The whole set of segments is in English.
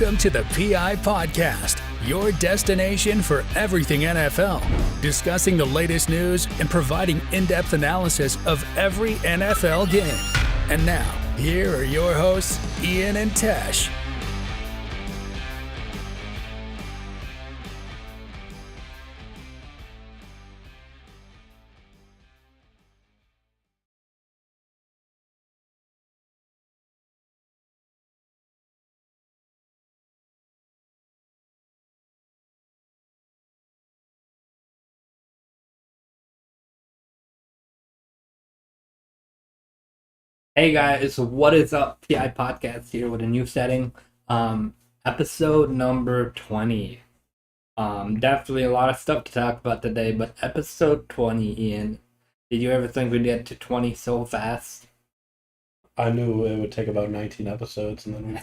Welcome to the PI Podcast, your destination for everything NFL, discussing the latest news and providing in-depth analysis of every NFL game. And now, here are your hosts, Ian and Tesh. Hey guys, what is up? PI Podcast here with a new setting. Episode number 20. Definitely a lot of stuff to talk about today, but episode 20, Ian. Did you ever think we'd get to 20 so fast? I knew it would take about 19 episodes and then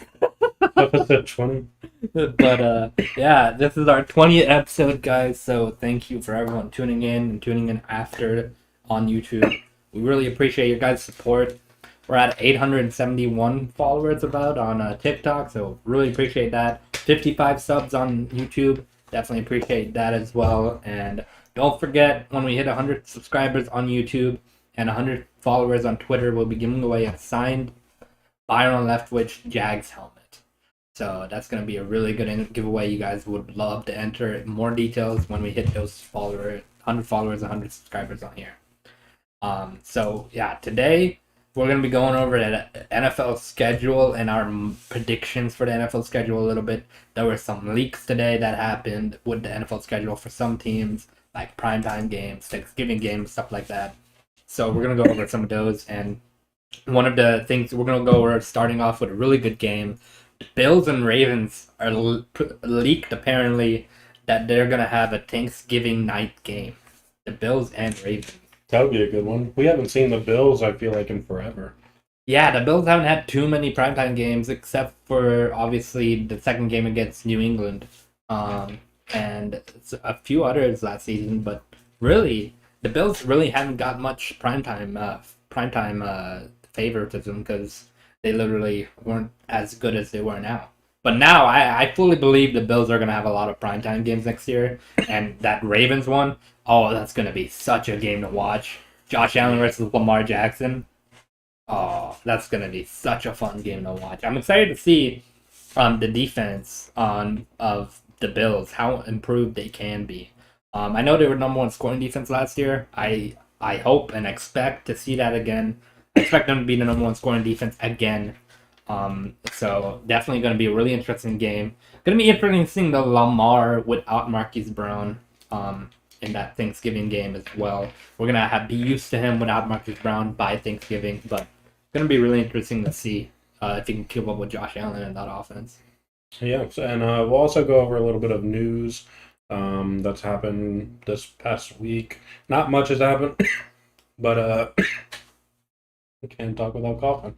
episode 20. But yeah, this is our 20th episode, guys, so thank you for everyone tuning in and tuning in after on YouTube. We really appreciate your guys' support. We're at 871 followers about on TikTok, so really appreciate that. 55 subs on YouTube, definitely appreciate that as well. And don't forget, when we hit 100 subscribers on YouTube and 100 followers on Twitter, we'll be giving away a signed Byron Leftwich Jags helmet. So that's going to be a really good giveaway. You guys would love to enter more details when we hit those 100 followers, 100 subscribers on here. So yeah, today we're going to be going over the NFL schedule and our predictions for the NFL schedule a little bit. There were some leaks today that happened with the NFL schedule for some teams, like primetime games, Thanksgiving games, stuff like that. So we're going to go over some of those. And one of the things we're going to go over, starting off with a really good game, the Bills and Ravens are leaked apparently that they're going to have a Thanksgiving night game. The Bills and Ravens. That would be a good one. We haven't seen the Bills, I feel like, in forever. Yeah, the Bills haven't had too many primetime games, except for, obviously, the second game against New England. And a few others last season, but really, the Bills really haven't got much primetime favoritism because they literally weren't as good as they were now. But now, I fully believe the Bills are going to have a lot of primetime games next year, and that Ravens one, oh, that's going to be such a game to watch. Josh Allen versus Lamar Jackson. Oh, that's going to be such a fun game to watch. I'm excited to see the defense of the Bills, how improved they can be. I know they were number one scoring defense last year. I hope and expect to see that again. I expect them to be the number one scoring defense again. So definitely going to be a really interesting game. Going to be interesting seeing the Lamar without Marquise Brown in that Thanksgiving game as well. We're going to be used to him without Marquise Brown by Thanksgiving, but going to be really interesting to see if he can keep up with Josh Allen in that offense. Yeah, and we'll also go over a little bit of news that's happened this past week. Not much has happened, but I can't talk without coughing.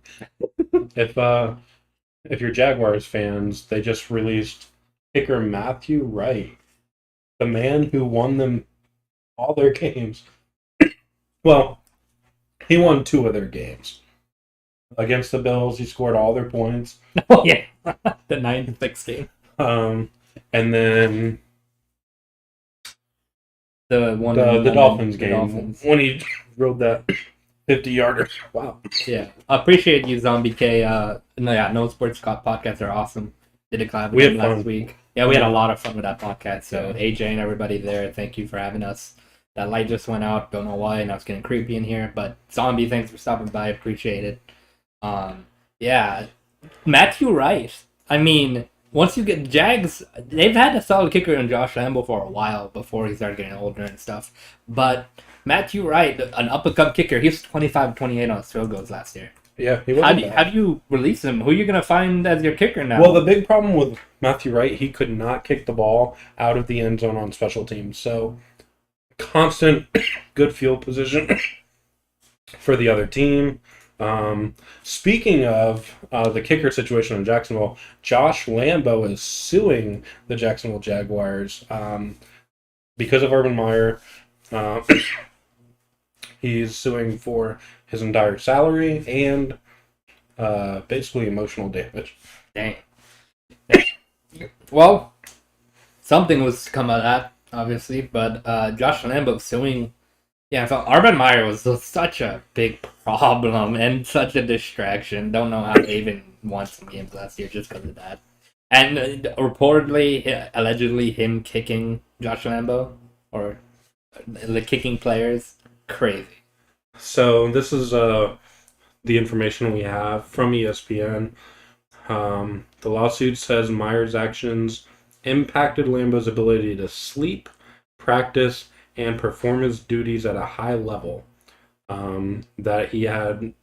If you're Jaguars fans, they just released kicker Matthew Wright, the man who won them all their games. Well, he won 2 of their games. Against the Bills, he scored all their points. Oh, yeah. The 9-6 game. And then the Dolphins game, when he drilled that 50-yarder. Wow. Yeah. I appreciate you, Zombie K. No Sports Podcast are awesome. Did a collab with them last week. Yeah, we had a lot of fun with that podcast. So AJ and everybody there, thank you for having us. That light just went out. Don't know why. Now it's getting creepy in here. But Zombie, thanks for stopping by. Appreciate it. Yeah. Matthew Wright. I mean, once you get Jags, they've had a solid kicker in Josh Lambo for a while before he started getting older and stuff. But Matthew Wright, an uppercut kicker, he was 25-28 on his field goals last year. Yeah, he wasn't how do you release him? Who are you going to find as your kicker now? Well, the big problem with Matthew Wright, he could not kick the ball out of the end zone on special teams. So, constant good field position for the other team. Speaking of the kicker situation in Jacksonville, Josh Lambo is suing the Jacksonville Jaguars because of Urban Meyer. He's suing for his entire salary and basically emotional damage. Dang. Well, something was to come out of that, obviously, but Josh Lambo suing. Yeah, so Urban Meyer was such a big problem and such a distraction. Don't know how they even won some games last year just because of that. And reportedly, allegedly, him kicking Josh Lambo or the kicking players, crazy. So this is the information we have from ESPN. The lawsuit says Meyer's actions impacted Lambo's ability to sleep, practice, and perform his duties at a high level that he had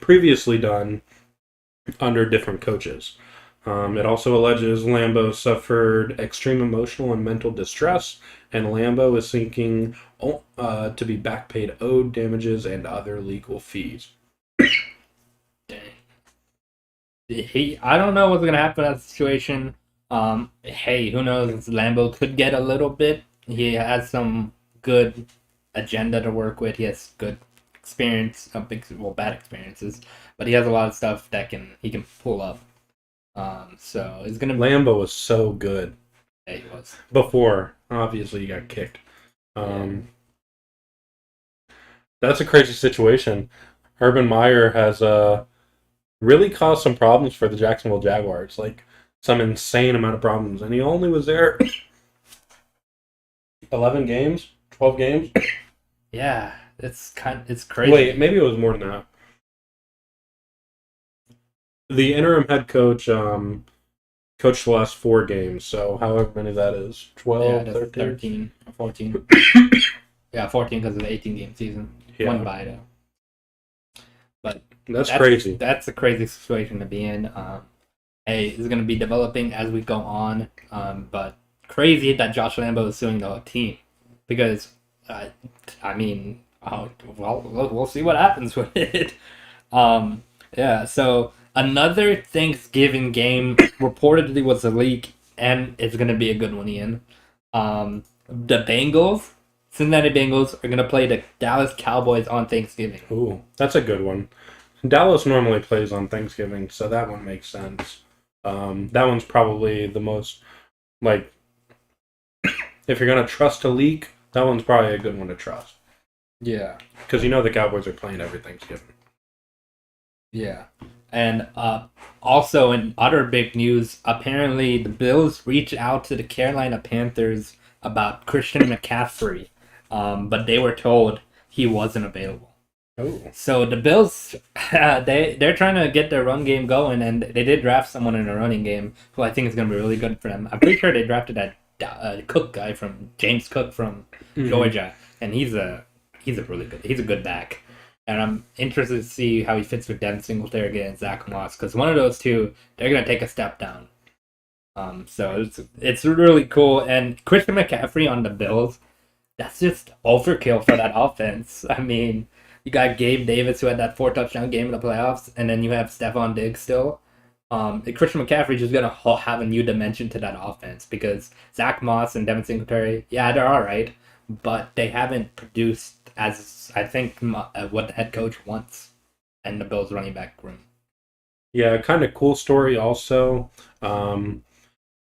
previously done under different coaches. It also alleges Lambo suffered extreme emotional and mental distress, and Lambo is seeking to be back paid owed damages and other legal fees. Dang. I don't know what's gonna happen in that situation. Hey, who knows? Lambo could get a little bit. He has some good agenda to work with. He has good experience, bad experiences, but he has a lot of stuff that he can pull up. So it's gonna. Lambo was so good. Yeah, he was. Before, obviously, he got kicked. That's a crazy situation. Urban Meyer has really caused some problems for the Jacksonville Jaguars, like some insane amount of problems, and he only was there 11 games, 12 games. Yeah, it's crazy. Wait, maybe it was more than that. The interim head coach coached the last 4 games, so however many that is, 12, yeah, 13? 13 or 14. Yeah, 14 because of the 18-game season. Yeah. One bye, though. But that's crazy. That's a crazy situation to be in. Hey, it's going to be developing as we go on, but crazy that Josh Lambo is suing the team because, we'll see what happens with it. Yeah, so another Thanksgiving game reportedly was a leak, and it's going to be a good one, Ian. The Cincinnati Bengals are going to play the Dallas Cowboys on Thanksgiving. Ooh, that's a good one. Dallas normally plays on Thanksgiving, so that one makes sense. That one's probably the most, if you're going to trust a leak, that one's probably a good one to trust. Yeah. Because the Cowboys are playing every Thanksgiving. Yeah. And also in other big news, apparently the Bills reached out to the Carolina Panthers about Christian McCaffrey, but they were told he wasn't available. Oh. So the Bills, they're trying to get their run game going, and they did draft someone in the running game who I think is going to be really good for them. I'm pretty sure they drafted that Cook guy James Cook from Georgia, and he's a good back. And I'm interested to see how he fits with Devin Singletary and Zach Moss, because one of those two, they're going to take a step down. So it's really cool. And Christian McCaffrey on the Bills, that's just overkill for that offense. I mean, you got Gabe Davis, who had that 4-touchdown game in the playoffs, and then you have Stephon Diggs still. Christian McCaffrey is just going to have a new dimension to that offense, because Zach Moss and Devin Singletary, yeah, they're all right, but they haven't produced as I think what the head coach wants and the Bills running back room. Yeah, kind of cool story also. Kayvon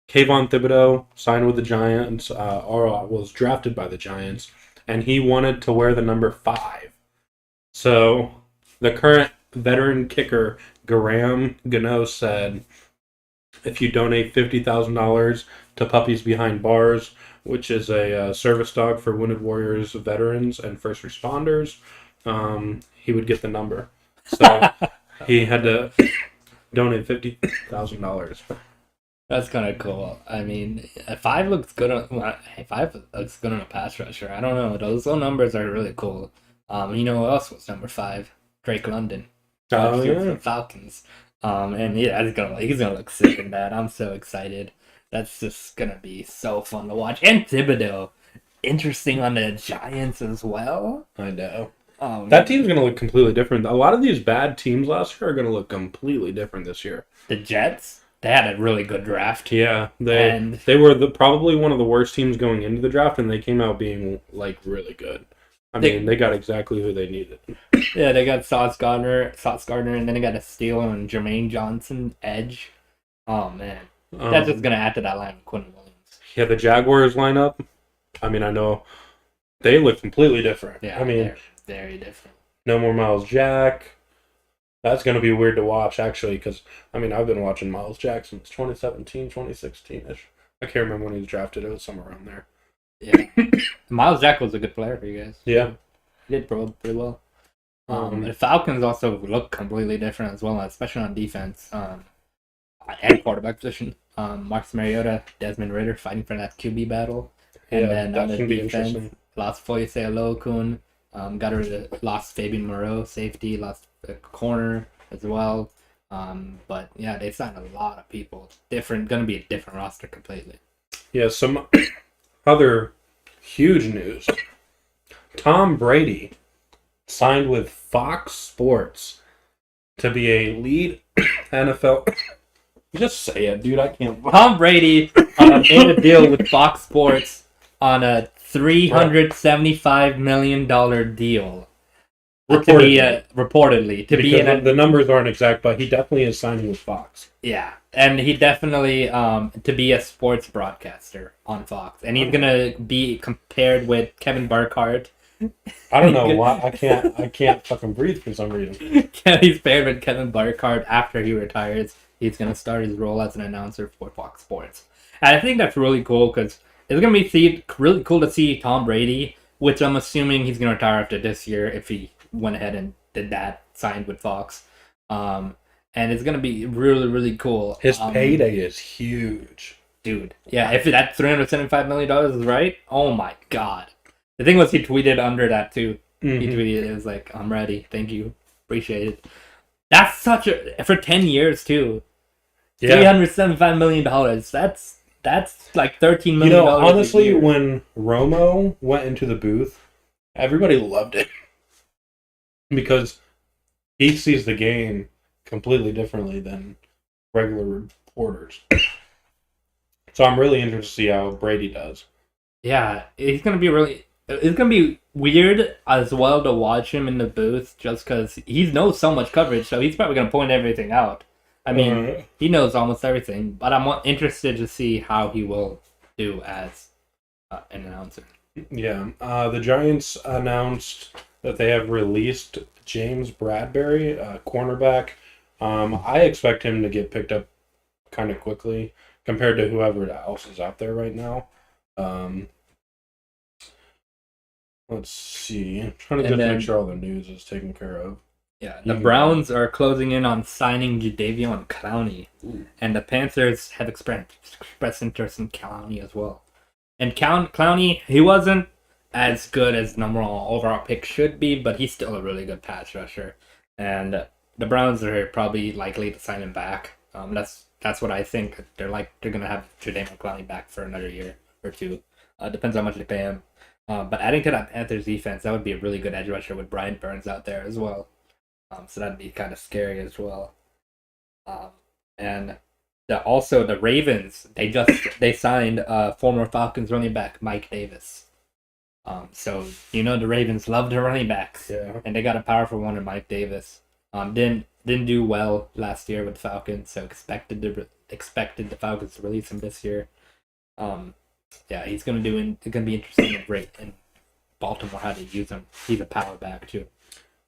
Thibodeau signed with the Giants, or was drafted by the Giants, and he wanted to wear the number 5. So the current veteran kicker, Graham Gano, said, if you donate $50,000 to Puppies Behind Bars, which is a service dog for wounded warriors, veterans, and first responders, he would get the number. So he had to donate $50,000. That's kind of cool. I mean, 5 looks good on 5 looks good on a pass rusher. I don't know. Those little numbers are really cool. You know who else was number 5? Drake London. Oh, yeah. From Falcons. And yeah, he's gonna look sick in that. I'm so excited. That's just gonna be so fun to watch. And Thibodeau, interesting on the Giants as well. I know. That team's gonna look completely different. A lot of these bad teams last year are gonna look completely different this year. The Jets, they had a really good draft. Yeah, they were probably one of the worst teams going into the draft, and they came out being really good. They got exactly who they needed. Yeah, they got Sauce Gardner, and then they got a steal on Jermaine Johnson, edge. Oh man, That's just going to add to that line with Quinn Williams. Yeah, the Jaguars lineup, I mean, I know they look completely different. Yeah, I mean, they're very different. no more Miles Jack. That's going to be weird to watch, actually, because, I mean, I've been watching Miles Jack since 2017, 2016-ish. I can't remember when he was drafted. It was somewhere around there. Yeah. Miles Jack was a good player for you guys. Yeah. He did pretty well. The Falcons also look completely different as well, especially on defense and quarterback position. Marcus Mariota, Desmond Ridder fighting for that QB battle. And then on the defense, lost Foyce Alokun, lost Fabian Moreau, safety, lost a corner as well. But yeah, they signed a lot of people. Going to be a different roster completely. Yeah, some other huge news. Tom Brady signed with Fox Sports to be a lead NFL. Just say it, dude. I can't. Tom Brady made a deal with Fox Sports on a $375 million deal. Reportedly. The numbers aren't exact, but he definitely is signing with Fox. Yeah, and he definitely to be a sports broadcaster on Fox, and he's gonna be compared with Kevin Burkhardt. I don't know why I can't fucking breathe for some reason. He's paired with Kevin Burkhardt after he retires. He's gonna start his role as an announcer for Fox Sports, and I think that's really cool because it's gonna be really cool to see Tom Brady, which I'm assuming he's gonna retire after this year if he went ahead and did that, signed with Fox. And it's going to be really, really cool. His payday is huge. Dude. Yeah, if that $375 million is right, oh my God. The thing was, he tweeted under that too. Mm-hmm. He tweeted, it was like, I'm ready. Thank you. Appreciate it. That's for 10 years too. Yeah. $375 million. That's like $13 million. You know, honestly, when Romo went into the booth, everybody loved it. Because he sees the game completely differently than regular reporters. So I'm really interested to see how Brady does. Yeah, it's gonna be weird as well to watch him in the booth just because he knows so much coverage, so he's probably gonna point everything out. I mean, he knows almost everything, but I'm interested to see how he will do as an announcer. Yeah, the Giants announced that they have released James Bradbury, cornerback. I expect him to get picked up kind of quickly compared to whoever else is out there right now. Let's see. I'm trying to make sure all the news is taken care of. Yeah, the Browns are closing in on signing Jadeveon Clowney. Ooh. And the Panthers have expressed interest in Clowney as well. And Clowney, he wasn't as good as number one overall pick should be, but he's still a really good pass rusher. And the Browns are probably likely to sign him back. That's what I think. They're gonna have Jadeveon Clowney back for another year or two. Depends how much they pay him. But adding to that Panthers defense, that would be a really good edge rusher with Brian Burns out there as well. So that'd be kind of scary as well. And the Ravens, they signed former Falcons running back Mike Davis. So the Ravens love their running backs, and they got a powerful one in Mike Davis. Didn't do well last year with the Falcons, so expected the Falcons to release him this year. He's gonna do. It's gonna be interesting and great in Baltimore how to use him. He's a power back too.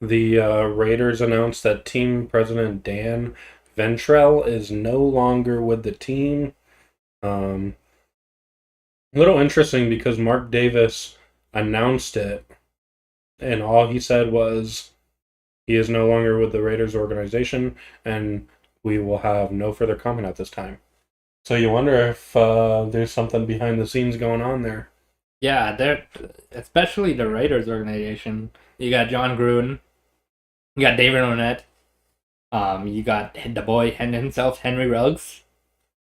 The Raiders announced that team president Dan Ventrell is no longer with the team. A little interesting because Mark Davis announced it, and all he said was he is no longer with the Raiders organization, and we will have no further comment at this time. So you wonder if there's something behind the scenes going on there. Yeah, especially the Raiders organization. You got John Gruden, you got David Arnett, you got the boy himself, Henry Ruggs.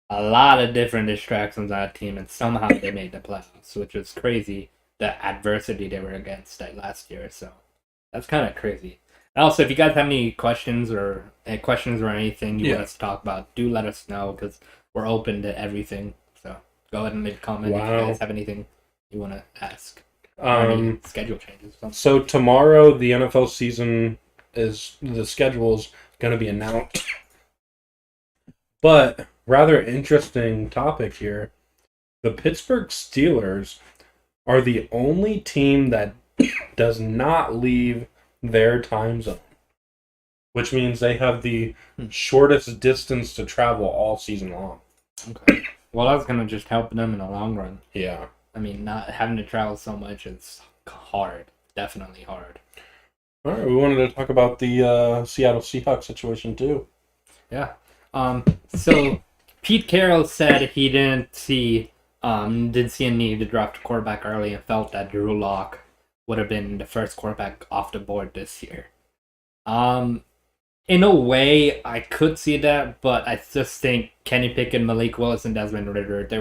A lot of different distractions on that team, and somehow they made the playoffs, which is crazy. The adversity they were against last year, so that's kind of crazy. And also, if you guys have any questions or anything you want us to talk about, do let us know because we're open to everything. So go ahead and leave a comment if you guys have anything you want to ask. Any schedule changes. So tomorrow, the NFL season the schedule's going to be announced. But rather interesting topic here. The Pittsburgh Steelers are the only team that does not leave their time zone, which means they have the shortest distance to travel all season long. Okay. Well, that's going to just help them in the long run. Yeah. I mean, not having to travel so much is hard. Definitely hard. All right, we wanted to talk about the Seattle Seahawks situation too. Yeah. So Pete Carroll said he didn't see a need to draft a quarterback early and felt that Drew Lock would have been the first quarterback off the board this year. In a way, I could see that, but I just think Kenny Pickett, Malik Willis, and Desmond Ridder, they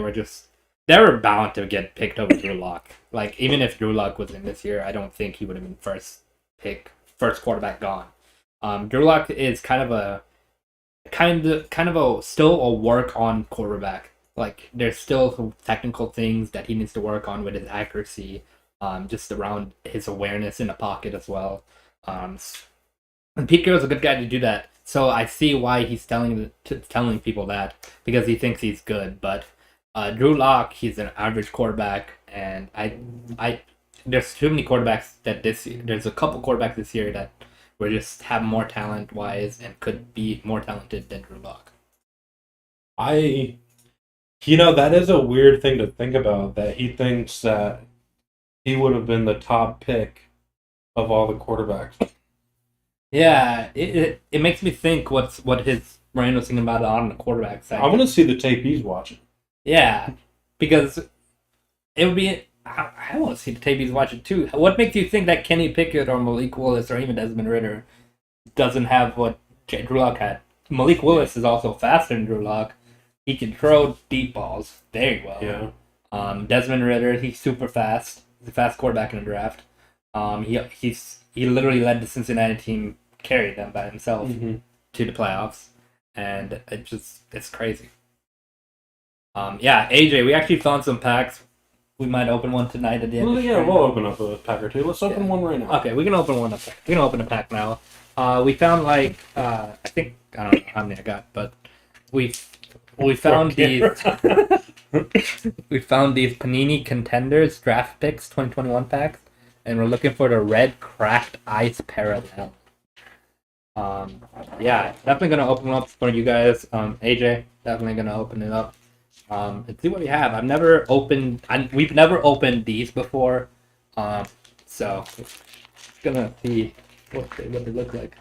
were bound to get picked over Drew Lock. Like, even if Drew Lock was in this year, I don't think he would have been first quarterback gone. Drew Lock is kind of a still a work on quarterback. Like, there's still some technical things that he needs to work on with his accuracy, just around his awareness in the pocket as well. And Pete Carroll's a good guy to do that. So I see why he's telling people that, because he thinks he's good. But Drew Lock, he's an average quarterback, and I there's too many quarterbacks there's a couple quarterbacks this year that were just have more talent wise and could be more talented than Drew Lock. That is a weird thing to think about, that he thinks that he would have been the top pick of all the quarterbacks. Yeah, it makes me think what his brain was thinking about on the quarterback side. I want to see the tape he's watching. Yeah, because it would be. I want to see the tape he's watching too. What makes you think that Kenny Pickett or Malik Willis or even Desmond Ridder doesn't have what Drew Lock had? Malik Willis is also faster than Drew Lock. He can throw deep balls very well. Yeah. Desmond Ridder, he's super fast. He's a fast quarterback in the draft. He literally led the Cincinnati team, carried them by himself to the playoffs, and it's crazy. AJ, we actually found some packs. We might open one tonight at the end. Well, yeah, we'll open up a pack or two. Let's open one right now. Okay, we can open one up. We can open a pack now. We found I don't know how many I got, but we found these. We found these Panini Contenders draft picks 2021 packs, and we're looking for the red cracked ice parallel. Definitely gonna open them up for you guys. AJ, definitely gonna open it up. And see what we have. We've never opened these before. So gonna see what they look like.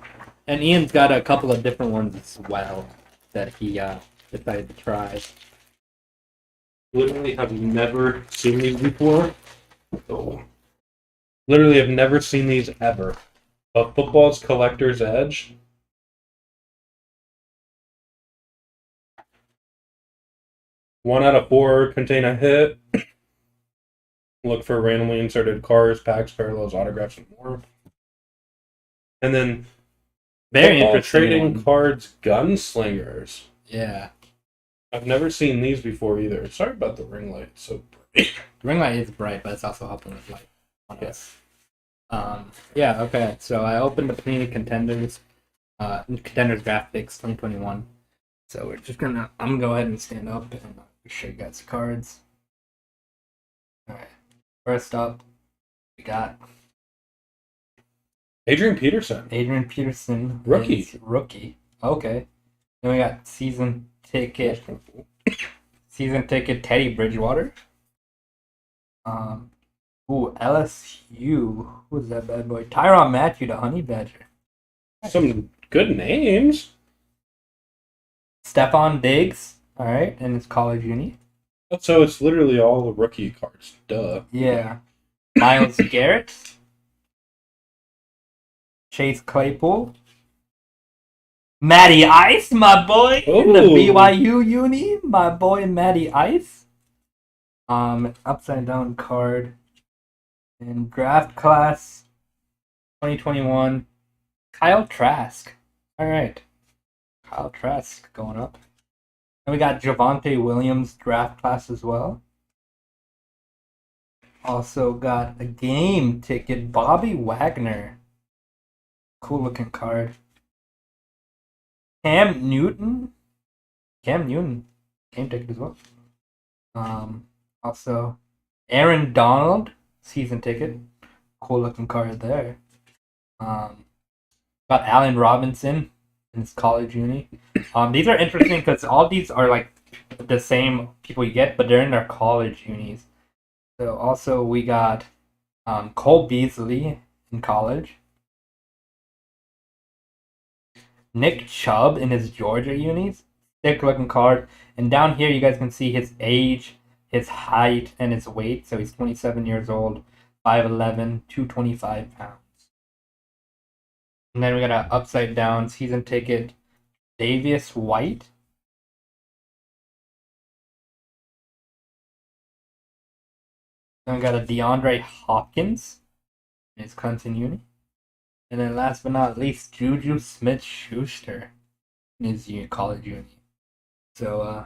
And Ian's got a couple of different ones as well that he decided to try. Literally have never seen these before. Oh. Literally have never seen these ever. A football's collector's edge. One out of 4 contain a hit. Look for randomly inserted cards, packs, parallels, autographs, and more. And then very interesting trading one. cards, gunslingers. Yeah. I've never seen these before either. Sorry about the ring light. It's so bright. The ring light is bright, but it's also helping with light on us. Okay. So I opened the Panini Contenders draft picks 2021. So I'm gonna go ahead and stand up and show you guys the cards. All right. First up, we got Adrian Peterson. Rookie. Okay. Then we got season ticket Teddy Bridgewater. LSU. Who's that bad boy? Tyrann Mathieu, the Honey Badger. Some good names. Stephon Diggs. All right, and his college uni. So it's literally all the rookie cards. Duh. Yeah. Myles Garrett. Chase Claypool. Matty Ice, my boy. In the BYU uni. My boy Matty Ice. Upside down card. And draft class 2021. Kyle Trask. All right. Kyle Trask going up. And we got Javonte Williams draft class as well. Also got a game ticket, Bobby Wagner. Cool looking card. Cam Newton. game ticket as well. Also, Aaron Donald season ticket. Cool looking card there. Got Allen Robinson in his college uni. These are interesting because all these are like the same people you get, but they're in their college unis. So also we got Cole Beasley in college. Nick Chubb in his Georgia unis. Sick looking card. And down here you guys can see his age, his height, and his weight. So he's 27 years old, 5'11", 225 pounds. And then we got an upside down season ticket, Davius White. Then we got a DeAndre Hopkins in his Clemson uni. And then last but not least, Juju Smith-Schuster in his college uni. So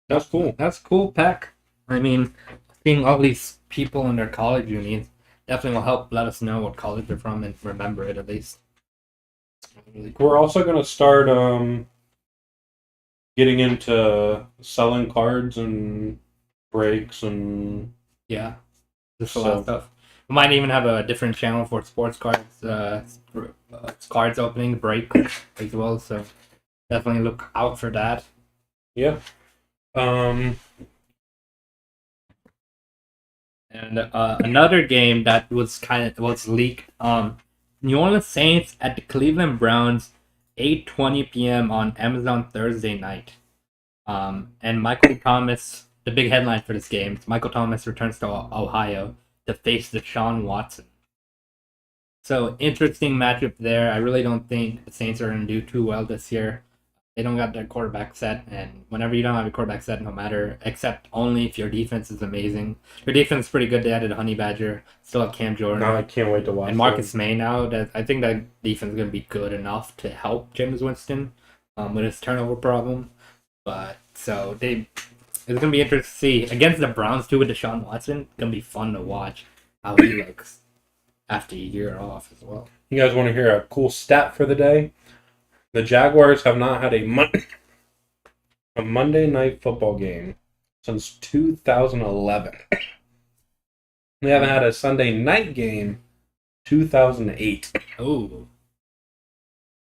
That's cool. That's cool, Pack. I mean, seeing all these people in their college unis definitely will help let us know what college they're from and remember it at least. Really cool. We're also going to start getting into selling cards and breaks and Yeah, just a lot of stuff. We might even have a different channel for sports cards, cards opening break as well. So definitely look out for that. yeah. And another game that was leaked. New Orleans Saints at the Cleveland Browns, 8:20 p.m. on Amazon Thursday night. And Michael Thomas, the big headline for this game, Michael Thomas returns to Ohio to face Deshaun Watson. So interesting matchup there. I really don't think the Saints are going to do too well this year. They don't got their quarterback set, and whenever you don't have a quarterback set, no matter, except only if your defense is amazing. Your defense is pretty good. They added Honey Badger, still have Cam Jordan. No, I can't wait to watch. And Marcus May now. I think that defense is going to be good enough to help Jameis Winston with his turnover problem. But so it's going to be interesting to see against the Browns too with Deshaun Watson. It's going to be fun to watch how he looks after a year off as well. You guys want to hear a cool stat for the day? The Jaguars have not had a Monday night football game since 2011. They haven't had a Sunday night game 2008. Oh.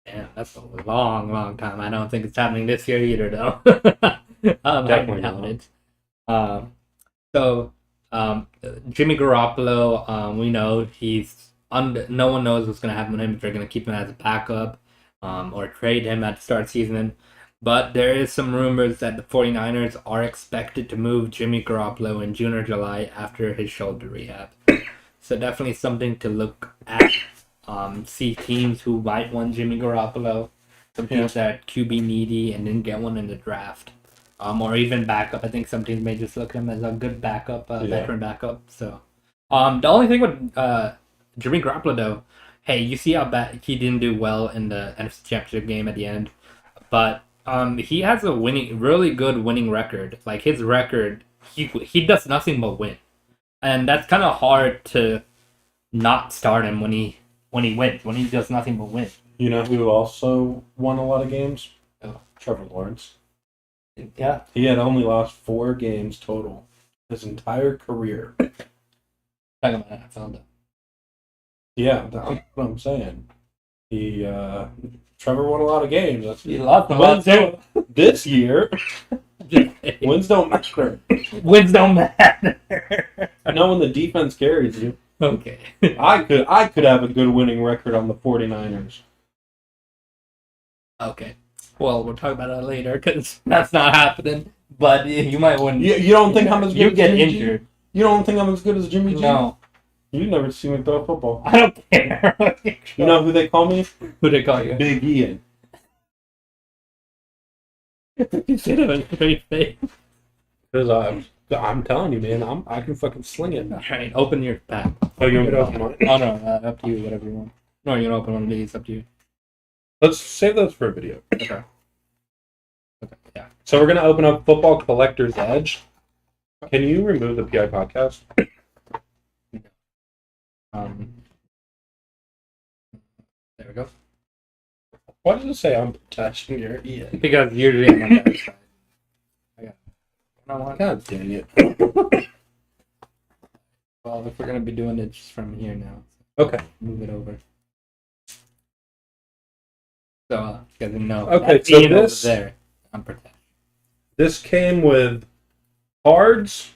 Damn, that's a long, long time. I don't think it's happening this year either, though. Definitely not. Jimmy Garoppolo, we know no one knows what's going to happen with him if they're going to keep him as a backup or trade him at the start of the season. But there is some rumors that the 49ers are expected to move Jimmy Garoppolo in June or July after his shoulder rehab. So definitely something to look at. See teams who might want Jimmy Garoppolo. Some teams that are QB needy and didn't get one in the draft. Or even backup. I think some teams may just look at him as a good backup, veteran backup. So, the only thing with Jimmy Garoppolo, though, hey, you see how bad he didn't do well in the NFC Championship game at the end, but he has a really good winning record. Like his record, he does nothing but win, and that's kind of hard to not start him when he wins, when he does nothing but win. You know who also won a lot of games? Oh, Trevor Lawrence. Yeah. He had only lost 4 games total his entire career. Talking about NFL, though. Yeah, that's what I'm saying. Trevor won a lot of games. He lost a lot too. This year, wins don't matter. Wins don't matter. I know when the defense carries you. Okay. I could have a good winning record on the 49ers. Okay. Well, we'll talk about that later because that's not happening. But you might win. You don't think I'm as good you as get Jimmy injured. G? You don't think I'm as good as Jimmy G? No. You never see me throw a football. I don't care. You know who they call me? Who they call you? Big Ian. You said it with a straight face. Because I'm telling you, man, I can fucking sling it. Alright, open your pack. Oh, you want me to open mine? Oh, no, up to you, whatever you want. No, you're gonna open one of these, up to you. Let's save those for a video. Okay, yeah. So we're going to open up Football Collector's Edge. Can you remove the PI podcast? There we go. Why does it say I'm touching your ear? Because usually I'm on the other side. know what? God dang it. Well, if we're gonna be doing it just from here now, Okay. move it over. So, you guys know. Okay, that's so Ian this- over there. I'm protected. This came with cards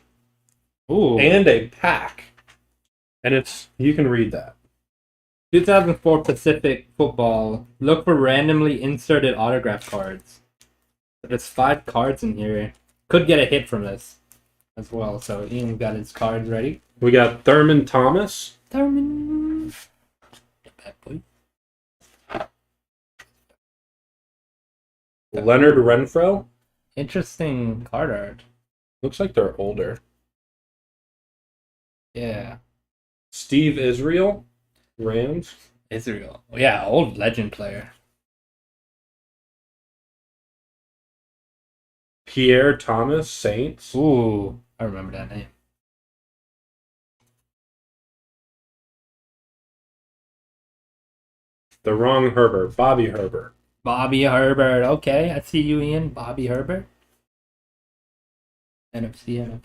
Ooh. and a pack. And you can read that. 2004 Pacific Football. Look for randomly inserted autograph cards. There's 5 cards in here. Could get a hit from this as well. So Ian got his cards ready. We got Thurman Thomas. Thurman. Bad boy. Leonard Renfro. Interesting card art. Looks like they're older. Yeah. Steve Israel. Rams. Israel. Yeah, old legend player. Pierre Thomas. Saints. Ooh, I remember that name. The wrong Herbert. Bobby Herbert. Bobby Herbert. Okay, I see you, Ian. Bobby Herbert. NFC.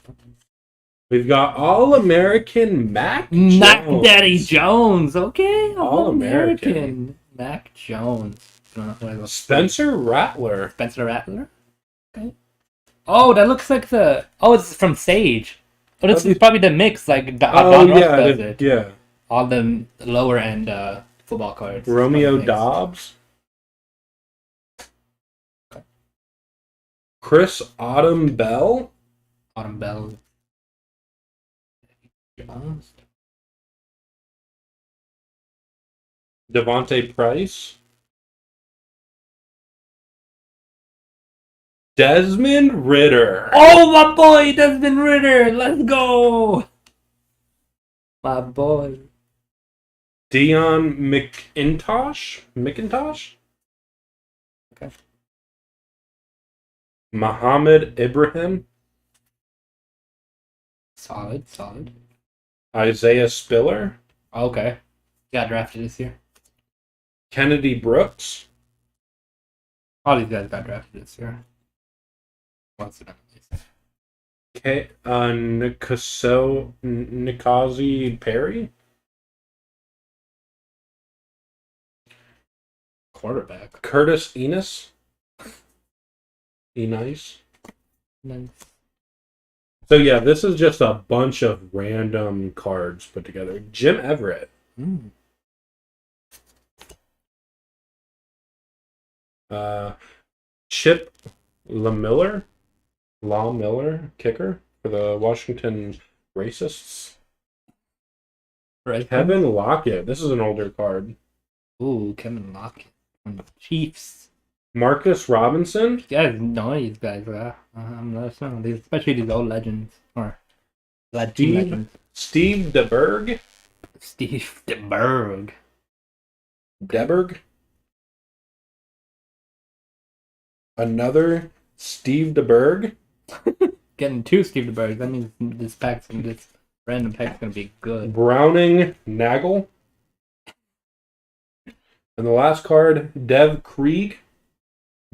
We've got All-American Mac Mac Jones. Daddy Jones. Okay, All-American. All-American. Mac Jones. I don't know what it was. Spencer Rattler. Spencer Rattler. Okay. Oh, that looks like the. Oh, it's from Sage. Oh, it's probably the mix, like how Don Ross does it. Yeah. All the lower end football cards. Romeo Mix. Dobbs. Chris Autumn Bell. Autumn Bell. Jones. Devontae Price. Desmond Ritter. Oh, my boy, Desmond Ritter. Let's go. My boy. Dion McIntosh. Okay. Muhammad Ibrahim. Solid. Isaiah Spiller. Okay. Got drafted this year. Kennedy Brooks. All these guys got drafted this year. Once in Nikazi Perry. quarterback. Curtis Enos. Nice. Nice. So yeah, this is just a bunch of random cards put together. Jim Everett. Chip LaMiller, kicker for the Washington Racists. Right. Kevin Lockett. This is an older card. Ooh, Kevin Lockett from the Chiefs. Marcus Robinson. You guys know these guys, I'm not sure. Especially these old legends or legends. Steve DeBerg. Steve DeBerg. Deberg. Another Steve DeBerg. Getting 2 Steve DeBergs. That means this random pack's gonna be good. Browning Nagel. And the last card, Dev Krieg.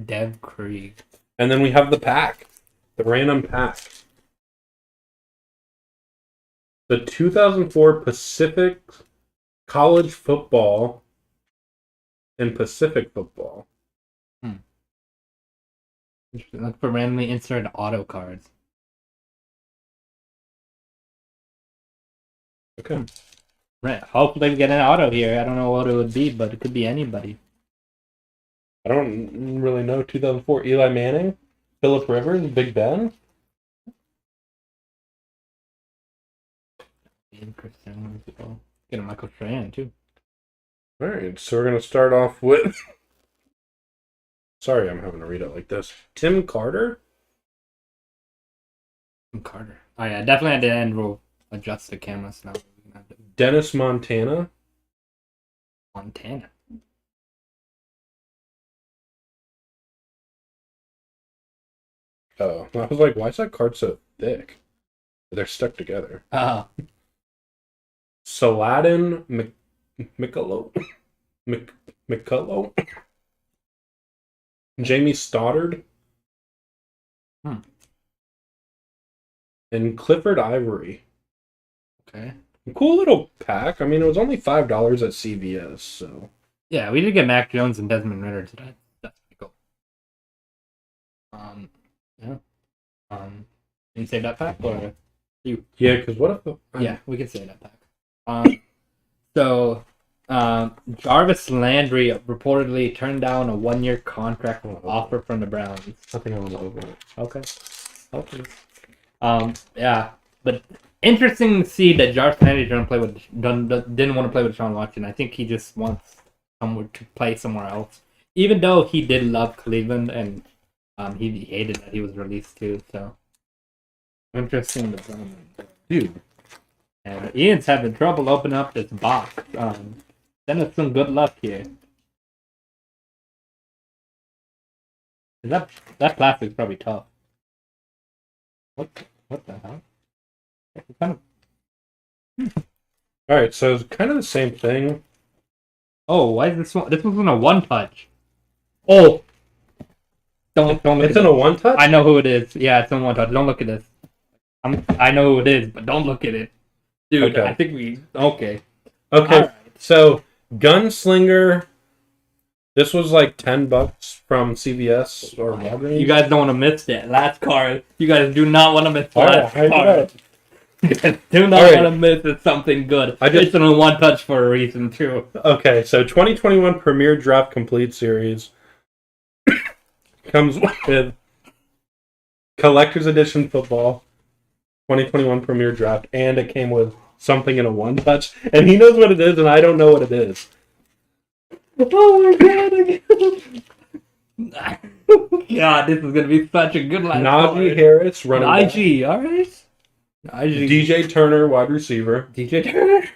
Dev Krieg. And then we have the pack. The random pack. The 2004 Pacific College Football and Pacific Football. Look for randomly inserted auto cards. Okay. Right. Hopefully we get an auto here. I don't know what it would be, but it could be anybody. I don't really know. 2004 Eli Manning, Phillip Rivers, Big Ben. Interesting. Get a Michael Strahan too. All right, so we're gonna start off with. Sorry, I'm having to read it like this. Tim Carter. Carter. Oh yeah, definitely at the end we'll adjust the cameras now. Dennis Montana. Montana. Oh, I was like, why is that card so thick? They're stuck together. Oh. Saladin McCullough. McCullough. Jamie Stoddard. and Clifford Ivory. Okay. Cool little pack. I mean, it was only $5 at CVS, so. Yeah, we did get Mac Jones and Desmond Ritter today. That's pretty cool. Yeah. Can you save that pack or you? Yeah, because what if? Yeah, we can save that pack. So, Jarvis Landry reportedly turned down a 1-year contract offer from the Browns. I think I want to open it. Okay. Yeah, but interesting to see that Jarvis Landry didn't want to play with Deshaun Watson. I think he just wants to play somewhere else. Even though he did love Cleveland and he hated that he was released too. So interesting development, Dude. And Ian's having trouble opening up this box. Send us some good luck here. That plastic's probably tough. What the hell? It's kind of... Alright, so it's kind of the same thing. Oh, why is this one? This one's in a one touch. Oh! Don't look It's at in a one touch? I know who it is. Yeah, it's in one touch. Don't look at this. I know who it is, but don't look at it. Dude, Okay. I think we... Okay. Okay, Right. so Gunslinger. This was like $10 from CVS or Walgreens. You guys don't want to miss that last card. You guys do not want to miss the Oh, last I card. know. You guys do not All right. want to miss it's something good. I just- It's in a one touch for a reason, too. Okay, so 2021 Premier Draft Complete Series comes with Collector's Edition Football, 2021 Premier Draft, and it came with something in a one touch. And he knows what it is, and I don't know what it is. Oh my god! God, this is gonna be such a good last Najee card. Harris, running back. IG, alright? IG. DJ Turner, wide receiver. DJ Turner?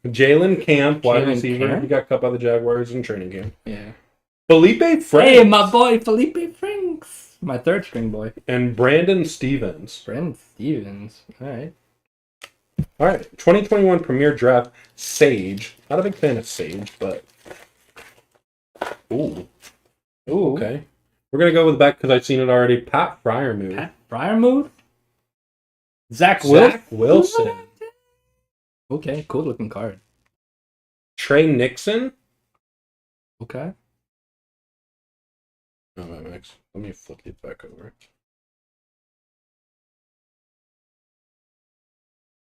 Jalen Camp, wide Jalen receiver. Camp? He got cut by the Jaguars in training camp. Yeah. Felipe Franks. Hey, my boy Felipe Franks. My third string boy. And Brandon Stevens. Brandon Stevens. Alright. All right, 2021 Premier Draft, Sage. Not a big fan of Sage, but... Ooh, Ooh. okay. We're going to go with the back because I've seen it already. Pat Fryermuth. Pat Fryermuth? Zach Wilson. Okay, cool looking card. Trey Nixon. Okay. Oh, Max. Let me flip it back over.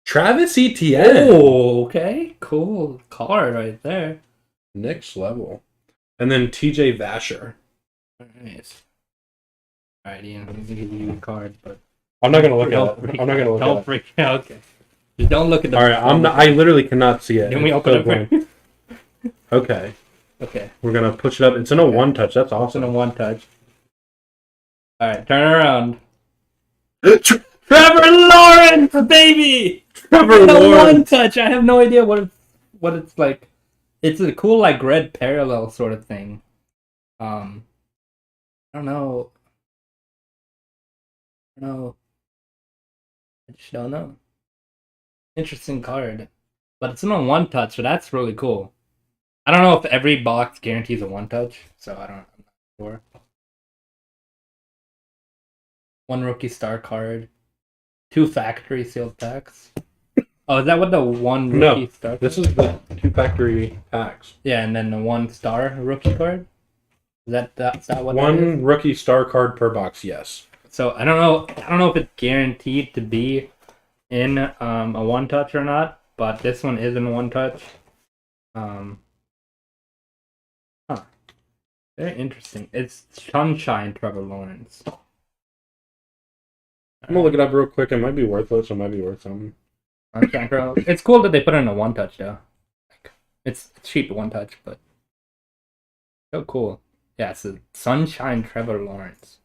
Travis Etienne. Oh, okay. Cool card right there. Next level. And then TJ Vasher. Nice. Alright, Ian, let me give you a card, but I'm not going to look don't at it. freak I'm not going to out. look Don't at it. freak out. Okay. Just don't look at the All right, I literally cannot see it. Can we It's open so it for blind. Okay. Okay. We're going to push it up. It's in a one touch. That's It's in awesome. a one touch. Alright, turn around. Trevor Trevor Lawrence, baby! Trevor It's a one Lawrence. touch. I have no idea what it's like. It's a cool like red parallel sort of thing. I don't know. I just don't know. Interesting card, but it's in a one touch, so that's really cool. I don't know if every box guarantees a one touch, so I'm not sure. One rookie star card, 2 factory sealed packs. Oh, is that what the one rookie star? This is the 2 factory packs. Yeah, and then the 1 star rookie card. That's not what that is? One rookie star card per box, yes. So I don't know if it's guaranteed to be in a one touch or not, but this one is in a one touch. Very interesting. It's Sunshine Trevor Lawrence. I'm gonna look it up real quick. It might be worthless. It might be worth something. Sunshine Trevor. It's cool that they put it in a one touch though. Like, it's cheap one touch, but so cool. Yeah, it's a Sunshine Trevor Lawrence.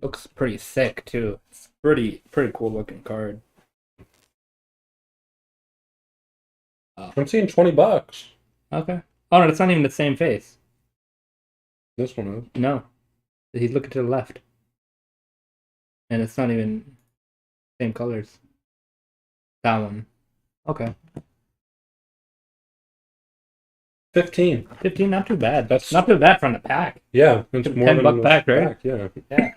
Looks pretty sick too. It's pretty cool looking card. I'm seeing $20. Okay. Oh no, it's not even the same face. This one is. No. He's looking to the left. And it's not even same colors. That one. Okay. 15. 15, not too bad. That's- not too bad from the pack. Yeah, it's $10 more than buck the pack, right? Yeah. Yeah.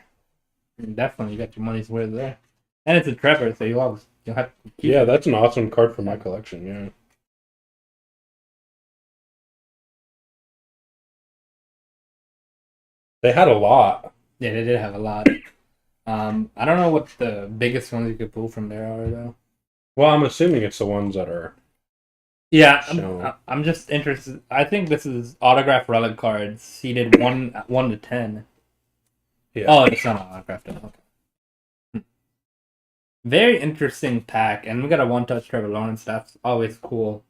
Definitely, you got your money's worth there. And it's a Trevor, so you'll have to keep Yeah, that's an awesome card for my collection, yeah. They had a lot. Yeah, they did have a lot. I don't know what the biggest ones you could pull from there are, though. Well, I'm assuming it's the ones that are... Yeah, I'm just interested. I think this is autograph relic cards, seeded 1 to 10. Yeah. Oh, it's not autographed. Okay. Very interesting pack, and we got a one-touch Trevor Lawrence. That's always cool.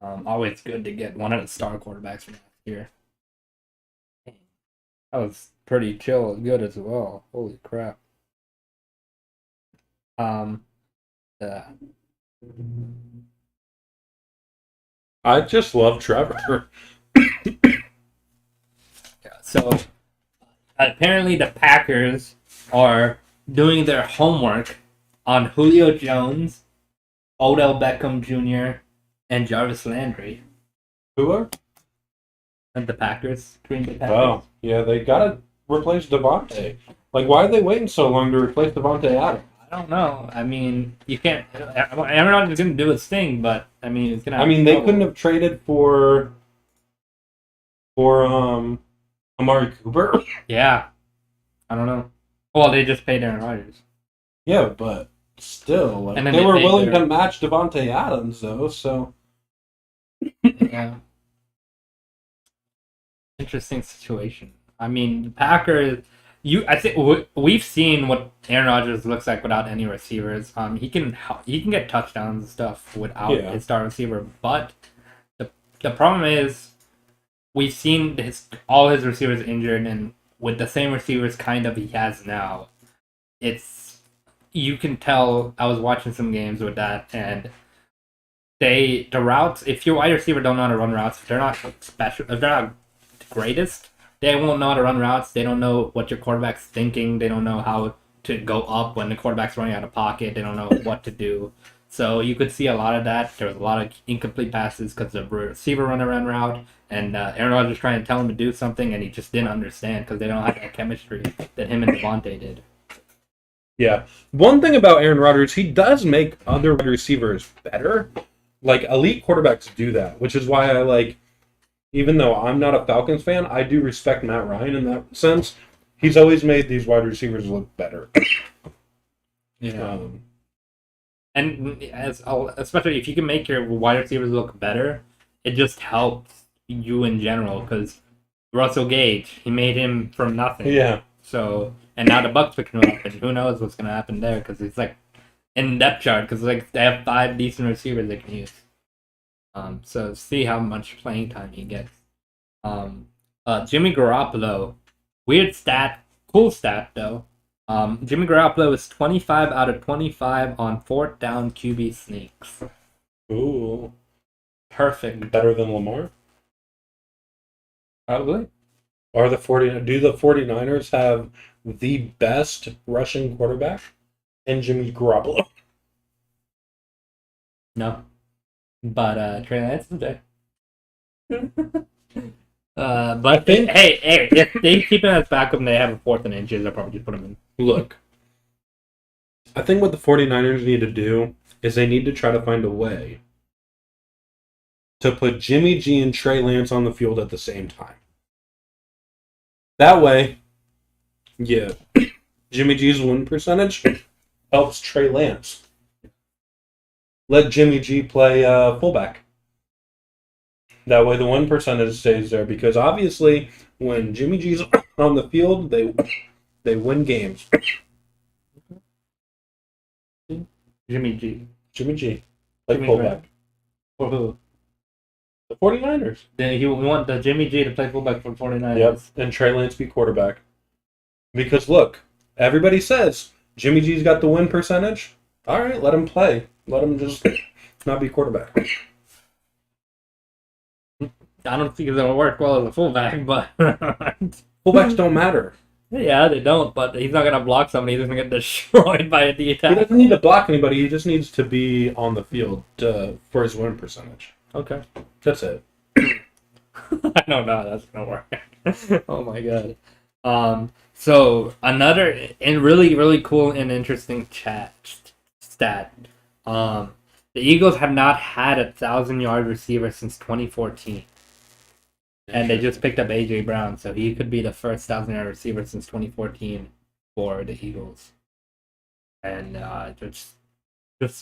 Always good to get one of the star quarterbacks from last year. That was pretty chill, good as well. Holy crap. Yeah. I just love Trevor. So apparently the Packers are doing their homework on Julio Jones, Odell Beckham Jr., and Jarvis Landry. Who are? And the Packers. Green Bay Packers. Oh, yeah, they gotta replace Devontae. Like, why are they waiting so long to replace Devontae Adams? I don't know. I mean, you can't. Aaron Rodgers is going to do his thing, but I mean, it's going to. I mean, they couldn't have traded for Amari Cooper. Yeah, I don't know. Well, they just paid Aaron Rodgers. Yeah, but still, like, And then they were paid willing their- to match Devontae Adams, though. So Yeah. Interesting situation. I mean, the Packers. I think we've seen what Aaron Rodgers looks like without any receivers. He can get touchdowns and stuff without his star receiver, but the problem is we've seen all his receivers injured, and with the same receivers kind of he has now, you can tell. I was watching some games with that, and the routes. If your wide receiver don't know how to run routes, if they're not special, if they're not the greatest, they won't know how to run routes. They don't know what your quarterback's thinking. They don't know how to go up when the quarterback's running out of pocket. They don't know what to do. So you could see a lot of that. There was a lot of incomplete passes because the receiver run around route, and Aaron Rodgers trying to tell him to do something, and he just didn't understand because they don't have that chemistry that him and Devontae did. yeah, one thing about Aaron Rodgers, he does make other wide receivers better. Like, elite quarterbacks do that, which is why I like. Even though I'm not a Falcons fan, I do respect Matt Ryan in that sense. He's always made these wide receivers look better. Yeah. And especially if you can make your wide receivers look better, it just helps you in general. Because Russell Gage, he made him from nothing. Yeah. So, and now the Bucks picking him up, and who knows what's gonna happen there? Because it's like in depth chart, because like they have 5 decent receivers they can use. So see how much playing time he gets. Jimmy Garoppolo, weird stat, cool stat though. Jimmy Garoppolo is 25 out of 25 on 4th down QB sneaks. Ooh. Perfect. Better than Lamar? Probably. Do the 49ers have the best rushing quarterback in Jimmy Garoppolo? No. But Trey Lance is there. But I think- hey, if they keep him as backup and they have a 4th and inches, I'll probably just put him in. Look, I think what the 49ers need to do is they need to try to find a way to put Jimmy G and Trey Lance on the field at the same time. That way, yeah, Jimmy G's win percentage helps Trey Lance. Let Jimmy G play fullback. That way the win percentage stays there, because obviously when Jimmy G's on the field, they win games. Jimmy G. Jimmy G. Play Jimmy fullback. For who? The 49ers. Then you want the Jimmy G to play fullback for 49ers. Yep. And Trey Lance be quarterback. Because look, everybody says Jimmy G's got the win percentage. All right, let him play. Let him just not be quarterback. I don't think it's going to work well as a fullback, but... Fullbacks don't matter. Yeah, they don't, but he's not going to block somebody. He's going to get destroyed by a D He attack. doesn't need to block anybody. He just needs to be on the field for his win percentage. Okay. That's it. I don't know how that's going to work. Oh my god. So another and really, really cool and interesting stat. The Eagles have not had a 1,000-yard receiver since 2014. And they just picked up A.J. Brown, so he could be the first 1,000-yard receiver since 2014 for the Eagles. And just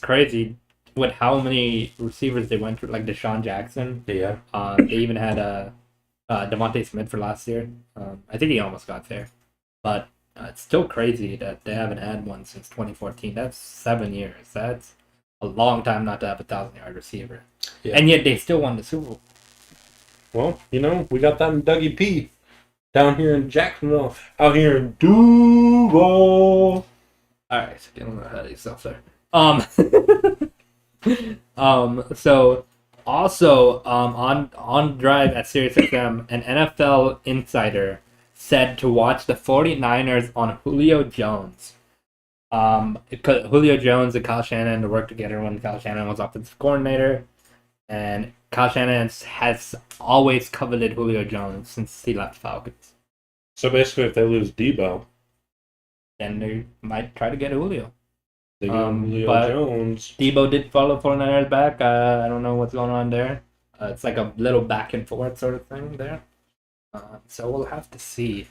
crazy with how many receivers they went through, like Deshaun Jackson. Yeah. They even had Devontae Smith for last year. I think he almost got there. But it's still crazy that they haven't had one since 2014. That's 7 years. That's a long time not to have a 1,000-yard receiver. Yeah. And yet they still won the Super Bowl. Well, we got that in Dougie P. Down here in Jacksonville. Out here in Duval. Alright, so get a little ahead of yourself there. So also on Drive at SiriusXM, an NFL insider said to watch the 49ers on Julio Jones. Julio Jones and Kyle Shanahan worked together when Kyle Shanahan was offensive coordinator, and Kyle Shanahan has always coveted Julio Jones since he left Falcons. So basically, if they lose Debo, then they might try to get Julio. They get Julio Jones. Debo did follow 49ers back. I don't know what's going on there. It's like a little back and forth sort of thing there. So we'll have to see.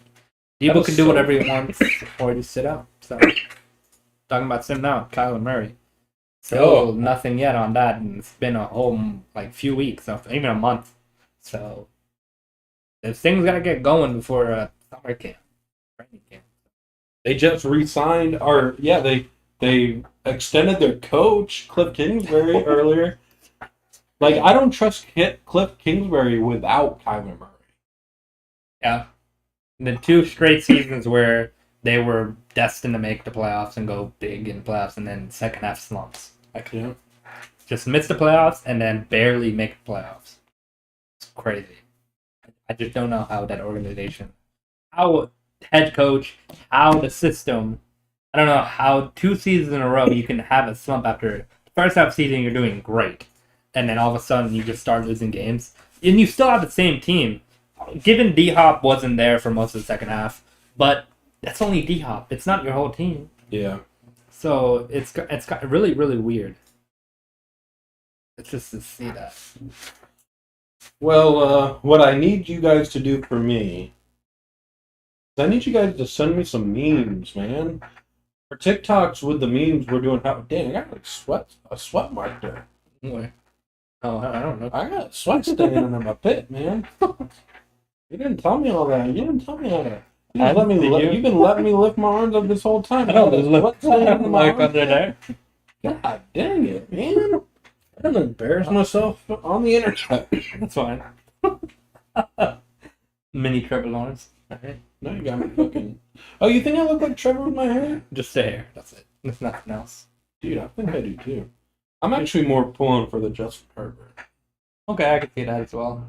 Debo can do whatever he wants or just sit out. So talking about sitting out, Kyler Murray. So nothing yet on that, and it's been a whole few weeks, even a month. So this thing's gotta get going before summer camp, training camp. They just re-signed, they extended their coach Cliff Kingsbury earlier. I don't trust Cliff Kingsbury without Kyler Murray. Yeah, the 2 straight seasons where they were destined to make the playoffs and go big in the playoffs, and then second half slumps. Just miss the playoffs and then barely make the playoffs. It's crazy. I just don't know how that organization, how head coach, how the system. I don't know how 2 seasons in a row you can have a slump after the first half season you're doing great, and then all of a sudden you just start losing games, and you still have the same team. Given D-Hop wasn't there for most of the second half, but that's only D-Hop. It's not your whole team. Yeah. So it's got really, really weird. It's just to see that. Well, what I need you guys to do for me is I need you guys to send me some memes, man. For TikToks with the memes we're doing. Dang, I got a sweat mark there. Where? Oh, I don't know. I got sweat staining under my pit, man. You didn't tell me all that. You didn't tell me all that. You've been letting me lift my arms up this whole time. There's sweat staining my arms under there. God dang it, man. I don't embarrass myself on the internet. That's fine. Mini Trevor Lawrence. Alright. Now you got me fucking... Oh, you think I look like Trevor with my hair? Just the hair. That's it. There's nothing else. Dude, I think I do too. I'm actually more pulling for the Justin Herbert. Okay, I can see that as well.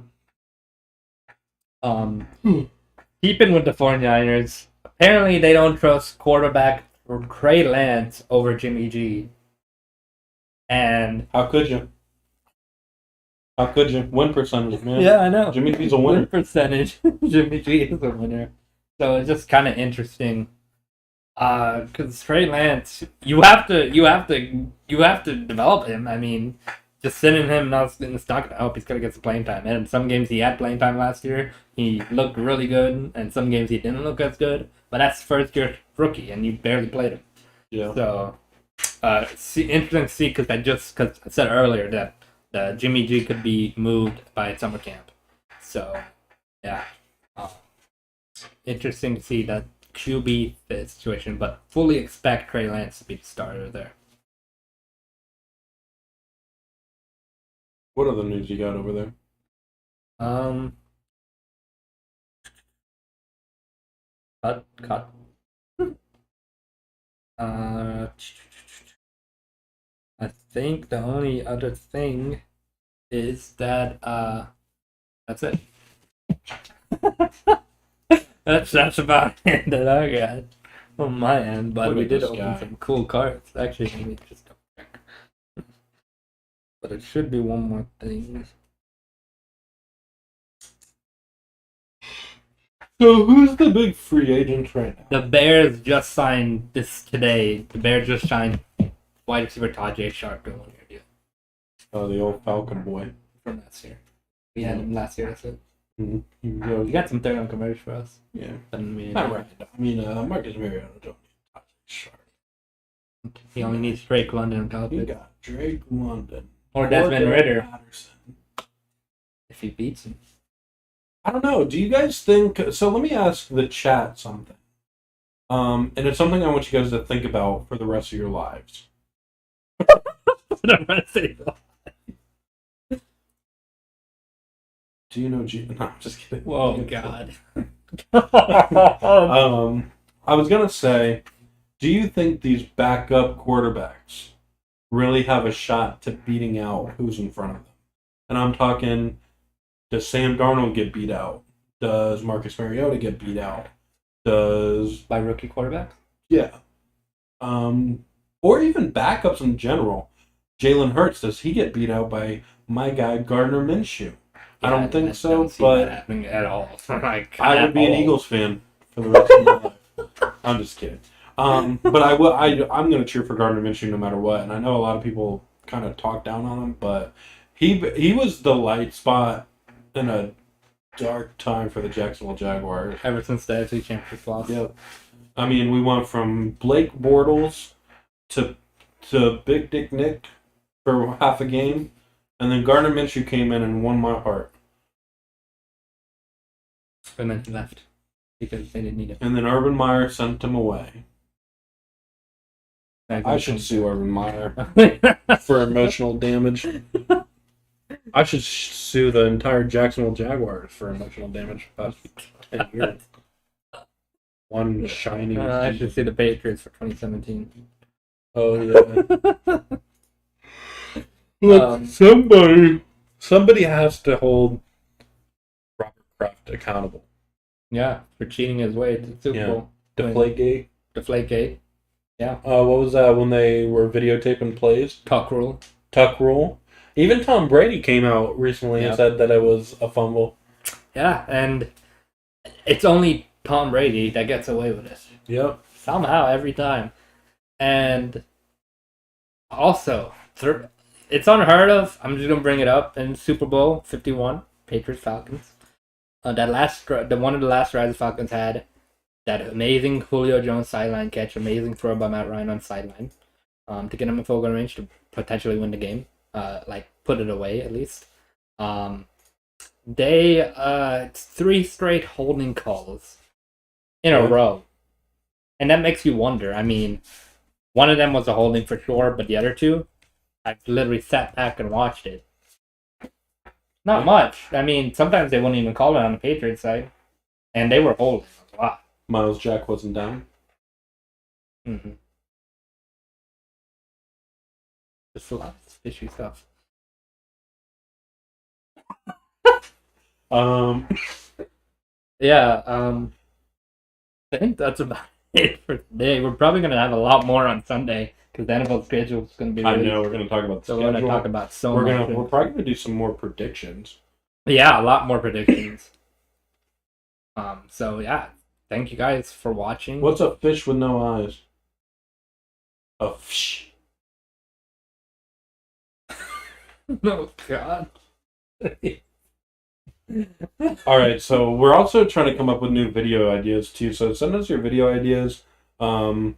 Keeping with the 49ers, apparently they don't trust quarterback Trey Lance over Jimmy G. And how could you? How could you? Win percentage, man. Yeah, I know. Jimmy G's a winner. Win percentage. Jimmy G is a winner. So it's just kind of interesting. Because Trey Lance, you have to develop him. I mean, just sending him it's not gonna help. He's gonna get some playing time. And in some games he had playing time last year. He looked really good, and some games he didn't look as good. But that's first year rookie, and you barely played him. Yeah. So, interesting to see because I said earlier that Jimmy G could be moved by summer camp. So, yeah, interesting to see that QB fit situation, but fully expect Trey Lance to be the starter there. What other news you got over there? Cut. I think the only other thing is that that's it. that's about it that I got on my end, but we did open some cool cards. Actually, let me just double check. But it should be one more thing. So who's the big free agent right now? The Bears just signed this today. The Bears just signed wide receiver Tajay Sharp to a 1-year deal. Oh, the old Falcon boy. From last year. We had him last year, that's it. Mm-hmm. You got some third on converge for us. Yeah. Not right. I mean, Marcus Mariota don't need Tajay Sharp. He only needs Drake London and Kyle You Pitts. got Drake London. Or Desmond Ridder. Patterson. If he beats him. I don't know. Do you guys think... So let me ask the chat something. And it's something I want you guys to think about for the rest of your lives. Do you know... No, I'm just kidding. Whoa, God. I was going to say, do you think these backup quarterbacks really have a shot to beating out who's in front of them? And I'm talking... Does Sam Darnold get beat out? Does Marcus Mariota get beat out? By rookie quarterbacks? Yeah. Or even backups in general. Jalen Hurts, does he get beat out by my guy Gardner Minshew? I don't think so, don't see but that happening at all. Like, I would be an Eagles fan for the rest of my life. I'm just kidding. But I'm going to cheer for Gardner Minshew no matter what. And I know a lot of people kind of talk down on him, but he was the light spot in a dark time for the Jacksonville Jaguars. Ever since the AFC Championship loss. Yep. I mean, we went from Blake Bortles to Big Dick Nick for half a game, and then Gardner Minshew came in and won my heart. And then he left because they didn't need him. And then Urban Meyer sent him away. I should sue Urban Meyer for emotional damage. I should sue the entire Jacksonville Jaguars for emotional damage for the past 10 years. One shining... I should see the Patriots for 2017. Oh, yeah. Look, somebody has to hold Robert Kraft accountable. Yeah, for cheating his way to the Super Bowl. Deflategate. Deflategate. Yeah. What was that when they were videotaping plays? Tuck rule. Tuck rule. Even Tom Brady came out recently and said that it was a fumble. Yeah, and it's only Tom Brady that gets away with it. Yep. Somehow, every time. And also, it's unheard of. I'm just going to bring it up. In Super Bowl 51, Patriots-Falcons, one of the last drives the Falcons had, that amazing Julio Jones sideline catch, amazing throw by Matt Ryan on sideline, to get him in field goal range to potentially win the game. Put it away at least. It's 3 straight holding calls in a row, and that makes you wonder. I mean, one of them was a holding for sure, but the other 2, I literally sat back and watched it. Not much. I mean, sometimes they wouldn't even call it on the Patriots side, and they were holding a lot. Miles Jack wasn't down. Mm-hmm. Just a lot of fishy stuff. I think that's about it for today. We're probably going to have a lot more on Sunday because the NFL schedule is going to be released. I know, we're going to talk about the schedule. We're going to talk about much. We're probably going to do some more predictions. Yeah, a lot more predictions. Thank you guys for watching. What's a fish with no eyes? A fish. Oh, God. Alright, so we're also trying to come up with new video ideas too. So send us your video ideas. We're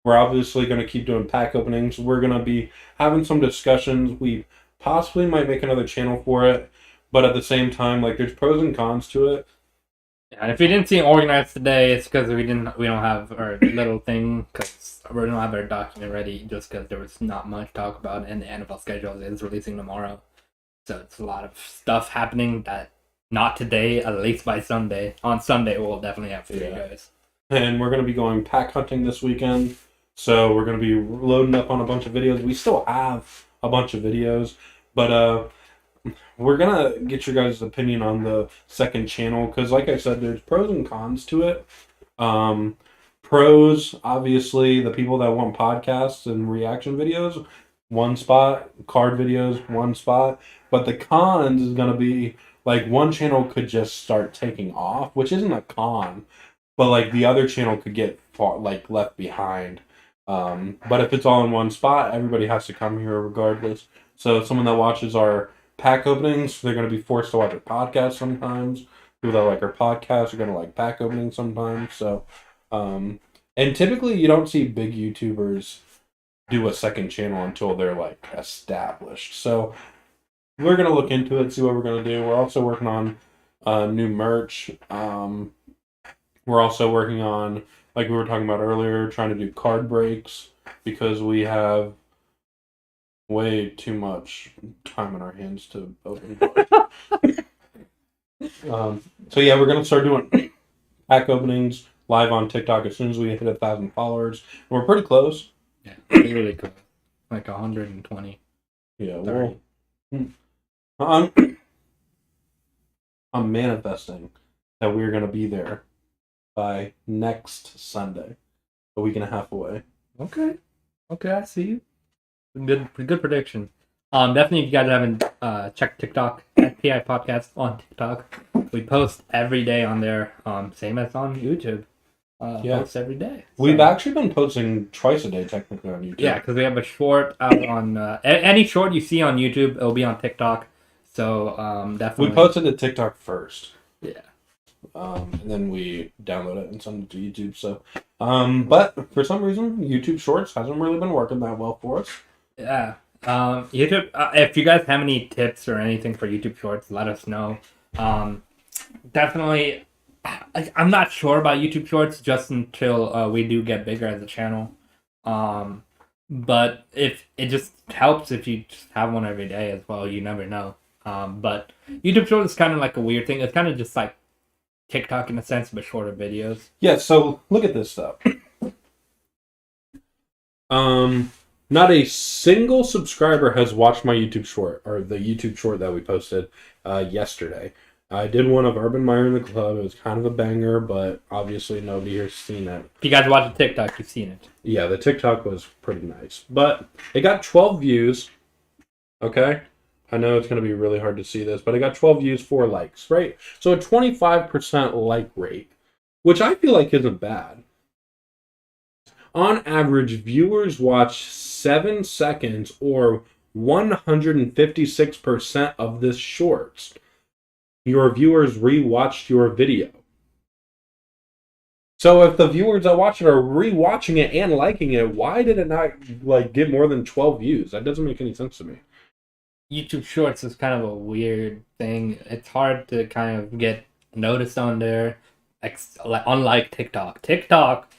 obviously going to keep doing pack openings. We're going to be having some discussions. We possibly might make another channel for it. But at the same time, there's pros and cons to it. Yeah, and if you didn't see it organized today, it's because we don't have our little thing, because we don't have our document ready, just because there was not much to talk about, and the NFL schedule is releasing tomorrow. So it's a lot of stuff happening that not today, at least by Sunday. On Sunday, we'll definitely have for you guys. And we're going to be going pack hunting this weekend. So we're going to be loading up on a bunch of videos. We still have a bunch of videos, but we're going to get your guys' opinion on the second channel. Because like I said, there's pros and cons to it. Pros, obviously, the people that want podcasts and reaction videos, one spot. Card videos, one spot. But the cons is going to be like one channel could just start taking off, which isn't a con, but like the other channel could get left behind. But if it's all in one spot, everybody has to come here regardless. So someone that watches our pack openings, they're going to be forced to watch our podcast sometimes. People that like our podcast are going to like pack openings sometimes. So, and typically you don't see big YouTubers do a second channel until they're like established. So we're going to look into it, see what we're going to do. We're also working on new merch. We're also working on, like we were talking about earlier, trying to do card breaks because we have way too much time in our hands to open cards. So yeah, we're gonna start doing pack openings live on TikTok as soon as we hit 1,000 followers. We're pretty close. Yeah, really close. Like 120. Yeah, well, I'm manifesting that we're gonna be there by next Sunday, a week and a half away. Okay, I see you. Good prediction. Definitely, if you guys haven't checked TikTok at PI Podcast on TikTok, we post every day on there. Same as on YouTube. Post every day. So. We've actually been posting twice a day technically on YouTube. Yeah, because we have a short out on any short you see on YouTube, it'll be on TikTok. So definitely. We posted to TikTok first. Yeah. And then we download it and send it to YouTube. So, but for some reason, YouTube Shorts hasn't really been working that well for us. Yeah. YouTube. If you guys have any tips or anything for YouTube Shorts, let us know. Definitely. I'm not sure about YouTube Shorts just until we do get bigger as a channel. But if it just helps if you just have one every day as well. You never know. But YouTube Shorts is kind of like a weird thing. It's kind of just like TikTok in a sense, but shorter videos. Yeah, so look at this stuff. Not a single subscriber has watched my YouTube short, or the YouTube short that we posted yesterday. I did one of Urban Meyer in the Club. It was kind of a banger, but obviously nobody here's seen it. If you guys watch the TikTok, you've seen it. Yeah, the TikTok was pretty nice. But it got 12 views. Okay? I know it's going to be really hard to see this, but I got 12 views, 4 likes, right? So a 25% like rate, which I feel like isn't bad. On average, viewers watch 7 seconds or 156% of this shorts. Your viewers rewatched your video. So if the viewers that watch it are rewatching it and liking it, why did it not get more than 12 views? That doesn't make any sense to me. YouTube Shorts is kind of a weird thing. It's hard to kind of get noticed on there, unlike TikTok. TikTok,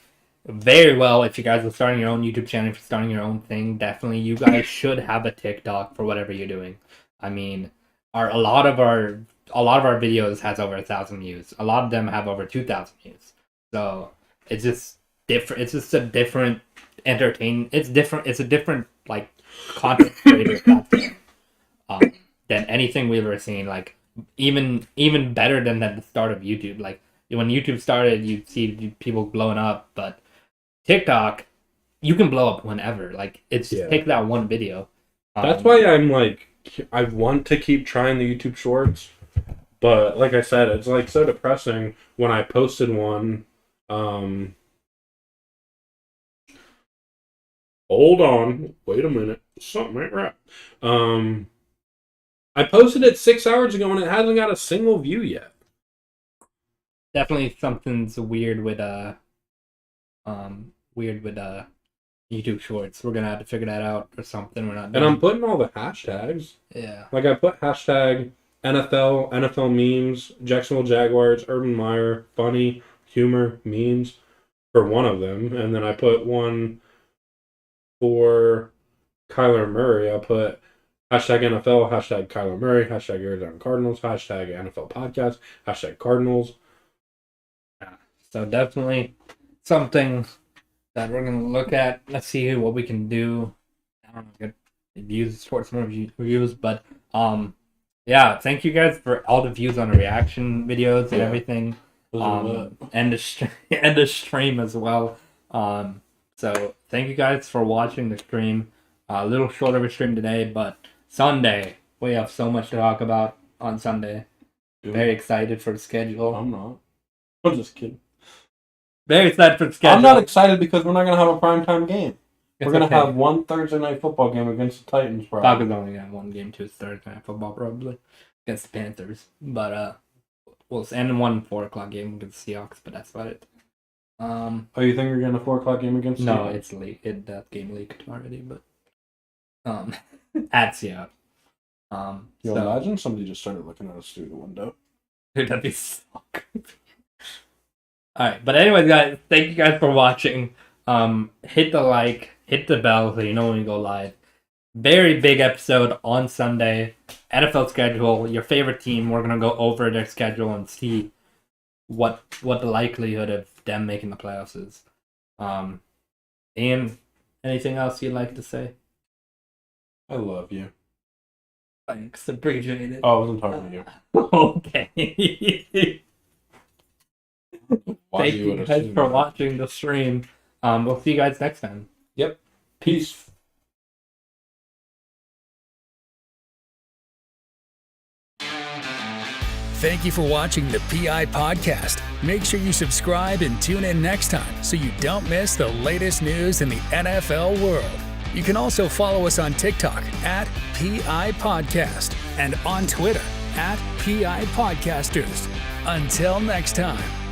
very well, if you guys are starting your own YouTube channel, if you're starting your own thing, definitely you guys should have a TikTok for whatever you're doing. I mean, a lot of our videos has over 1,000 views. A lot of them have over 2,000 views. So it's just different. It's just a different It's different. It's a different content creator platform. Than anything we've ever seen. Like even better than at the start of YouTube. Like when YouTube started, you'd see people blowing up, but TikTok, you can blow up whenever. Like it's take that one video. That's why I want to keep trying the YouTube Shorts, but like I said, it's so depressing when I posted one. Hold on, wait a minute, something ain't right. I posted it 6 hours ago and it hasn't got a single view yet. Definitely something's weird with YouTube Shorts. We're gonna have to figure that out or something. We're not done. And I'm putting all the hashtags. Yeah. Like I put hashtag NFL memes, Jacksonville Jaguars, Urban Meyer, funny, humor, memes for one of them. And then I put one for Kyler Murray. I put hashtag NFL, hashtag Kyler Murray, hashtag Arizona Cardinals, hashtag NFL podcast, hashtag Cardinals. Yeah. So definitely something that we're going to look at. Let's see what we can do. I don't know, get views towards more reviews, but yeah, thank you guys for all the views on the reaction videos and everything. And the stream as well. So thank you guys for watching the stream. A little short of a stream today, but Sunday we have so much to talk about on Sunday. Very excited for the schedule. I'm not. I'm just kidding. Very excited for the schedule. I'm not excited because we're not going to have a primetime game. It's We're going to okay. have one Thursday night football game against the Titans, probably. Falcons only got one game too. It's Thursday night football probably against the Panthers, but we'll and one 4:00 game against the Seahawks. But that's about it. Oh, you think we're getting a 4:00 game against the No, Seahawks? it's leaked. That game leaked already, but at Seattle. Yo, So, imagine somebody just started looking out a student window. dude, that'd be so creepy. All right, but anyways, guys, thank you guys for watching. Hit the like, hit the bell so you know when we go live. Very big episode on Sunday. NFL schedule, your favorite team. We're gonna go over their schedule and see what the likelihood of them making the playoffs is. Ian, anything else you'd like to say? I love you. Thanks, appreciate it. Oh, I wasn't talking to you. Okay. Why Thank you you would guys assume for that? watching the stream. We'll see you guys next time. Yep. Peace. Thank you for watching the PI Podcast. Make sure you subscribe and tune in next time so you don't miss the latest news in the NFL world. You can also follow us on TikTok at PI Podcast and on Twitter at PIPodcasters. Until next time.